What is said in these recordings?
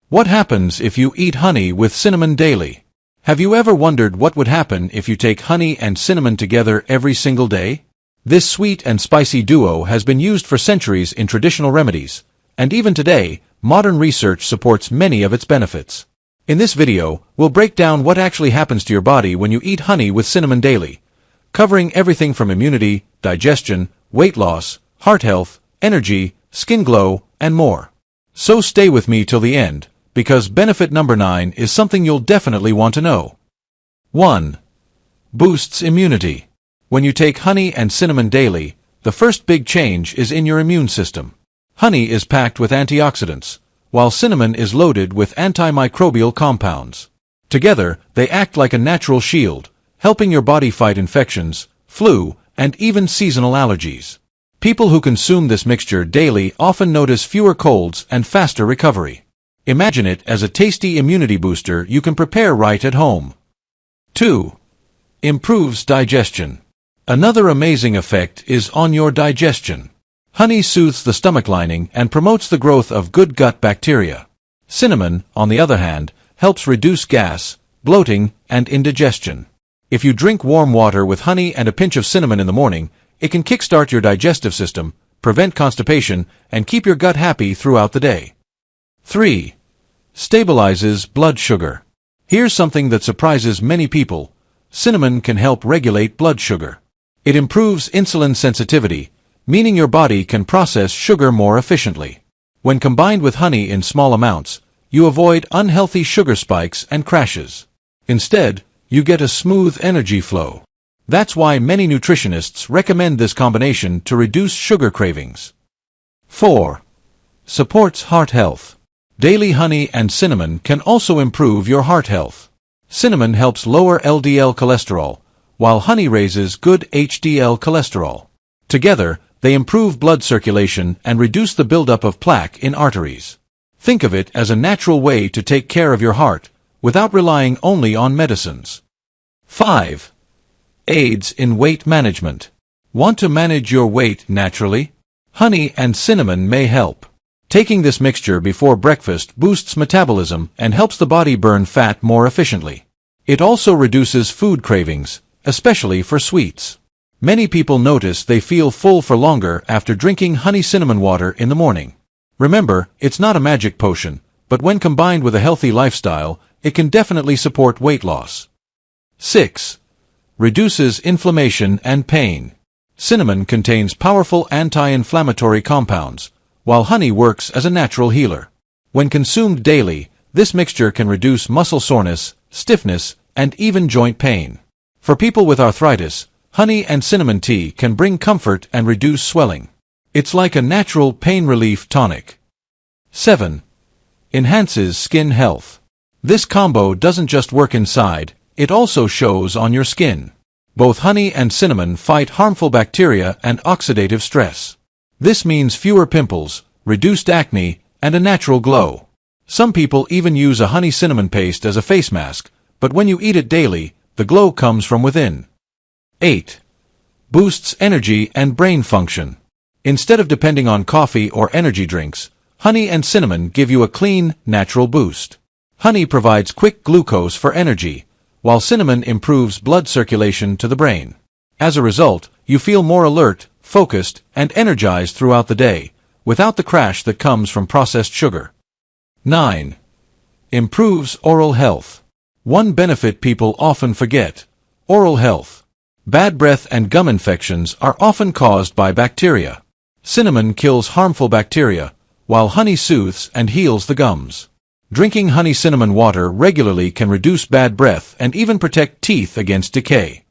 What happens if you eat honey with cinnamon daily? Have you ever wondered what would happen if you take honey and cinnamon together every single day? This sweet and spicy duo has been used for centuries in traditional remedies, and even today, modern research supports many of its benefits. In this video, we'll break down what actually happens to your body when you eat honey with cinnamon daily, covering everything from immunity, digestion, weight loss, heart health, energy, skin glow, and more. So stay with me till the end, because benefit number 9 is something you'll definitely want to know. 1. Boosts immunity. When you take honey and cinnamon daily, the first big change is in your immune system. Honey is packed with antioxidants, while cinnamon is loaded with antimicrobial compounds. Together, they act like a natural shield, helping your body fight infections, flu, and even seasonal allergies. People who consume this mixture daily often notice fewer colds and faster recovery. Imagine it as a tasty immunity booster you can prepare right at home. 2. Improves digestion. Another amazing effect is on your digestion. Honey soothes the stomach lining and promotes the growth of good gut bacteria. Cinnamon, on the other hand, helps reduce gas, bloating, and indigestion. If you drink warm water with honey and a pinch of cinnamon in the morning, it can kickstart your digestive system, prevent constipation, and keep your gut happy throughout the day. 3. Stabilizes blood sugar. Here's something that surprises many people. Cinnamon can help regulate blood sugar. It improves insulin sensitivity, meaning your body can process sugar more efficiently. When combined with honey in small amounts, you avoid unhealthy sugar spikes and crashes. Instead, you get a smooth energy flow. That's why many nutritionists recommend this combination to reduce sugar cravings. 4. Supports heart health. Daily honey and cinnamon can also improve your heart health. Cinnamon helps lower LDL cholesterol, while honey raises good HDL cholesterol. Together, they improve blood circulation and reduce the buildup of plaque in arteries. Think of it as a natural way to take care of your heart, without relying only on medicines. 5. Aids in weight management. Want to manage your weight naturally? Honey and cinnamon may help. Taking this mixture before breakfast boosts metabolism and helps the body burn fat more efficiently. It also reduces food cravings, especially for sweets. Many people notice they feel full for longer after drinking honey-cinnamon water in the morning. Remember, it's not a magic potion, but when combined with a healthy lifestyle, it can definitely support weight loss. 6. Reduces inflammation and pain. Cinnamon contains powerful anti-inflammatory compounds, while honey works as a natural healer. When consumed daily, this mixture can reduce muscle soreness, stiffness, and even joint pain. For people with arthritis, honey and cinnamon tea can bring comfort and reduce swelling. It's like a natural pain relief tonic. 7. Enhances skin health. This combo doesn't just work inside, it also shows on your skin. Both honey and cinnamon fight harmful bacteria and oxidative stress. This means fewer pimples, reduced acne, and a natural glow. Some people even use a honey-cinnamon paste as a face mask, but when you eat it daily, the glow comes from within. 8. Boosts energy and brain function. Instead of depending on coffee or energy drinks, honey and cinnamon give you a clean, natural boost. Honey provides quick glucose for energy, while cinnamon improves blood circulation to the brain. As a result, you feel more alert, focused, and energized throughout the day, without the crash that comes from processed sugar. 9. Improves oral health. One benefit people often forget: oral health. Bad breath and gum infections are often caused by bacteria. Cinnamon kills harmful bacteria, while honey soothes and heals the gums. Drinking honey-cinnamon water regularly can reduce bad breath and even protect teeth against decay.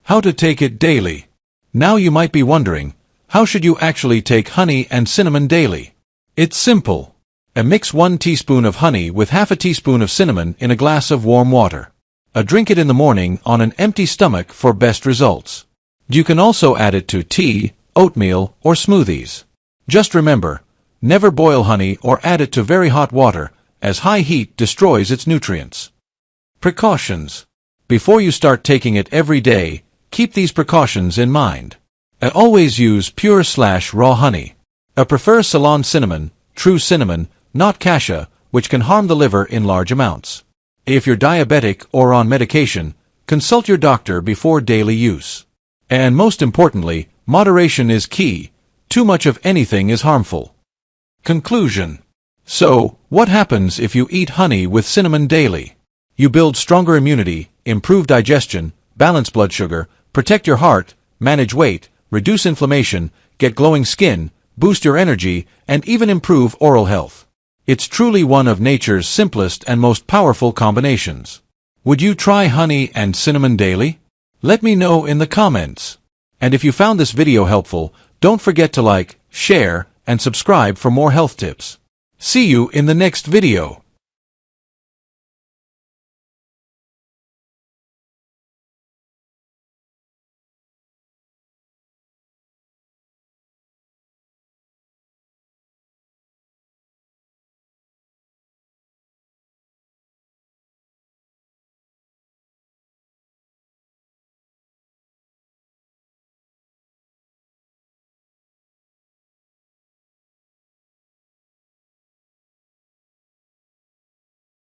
How to take it daily. Now you might be wondering, how should you actually take honey and cinnamon daily? It's simple. Mix 1 teaspoon of honey with half a teaspoon of cinnamon in a glass of warm water. Drink it in the morning on an empty stomach for best results. You can also add it to tea, oatmeal, or smoothies. Just remember, never boil honey or add it to very hot water, as high heat destroys its nutrients. Precautions. Before you start taking it every day, keep these precautions in mind. Always use pure/raw honey. Prefer Ceylon cinnamon, true cinnamon, not cassia, which can harm the liver in large amounts. If you're diabetic or on medication, consult your doctor before daily use. And most importantly, moderation is key. Too much of anything is harmful. Conclusion. So, what happens if you eat honey with cinnamon daily? You build stronger immunity, improve digestion, balance blood sugar, protect your heart, manage weight, reduce inflammation, get glowing skin, boost your energy, and even improve oral health. It's truly one of nature's simplest and most powerful combinations. Would you try honey and cinnamon daily? Let me know in the comments. And if you found this video helpful, don't forget to like, share, and subscribe for more health tips. See you in the next video.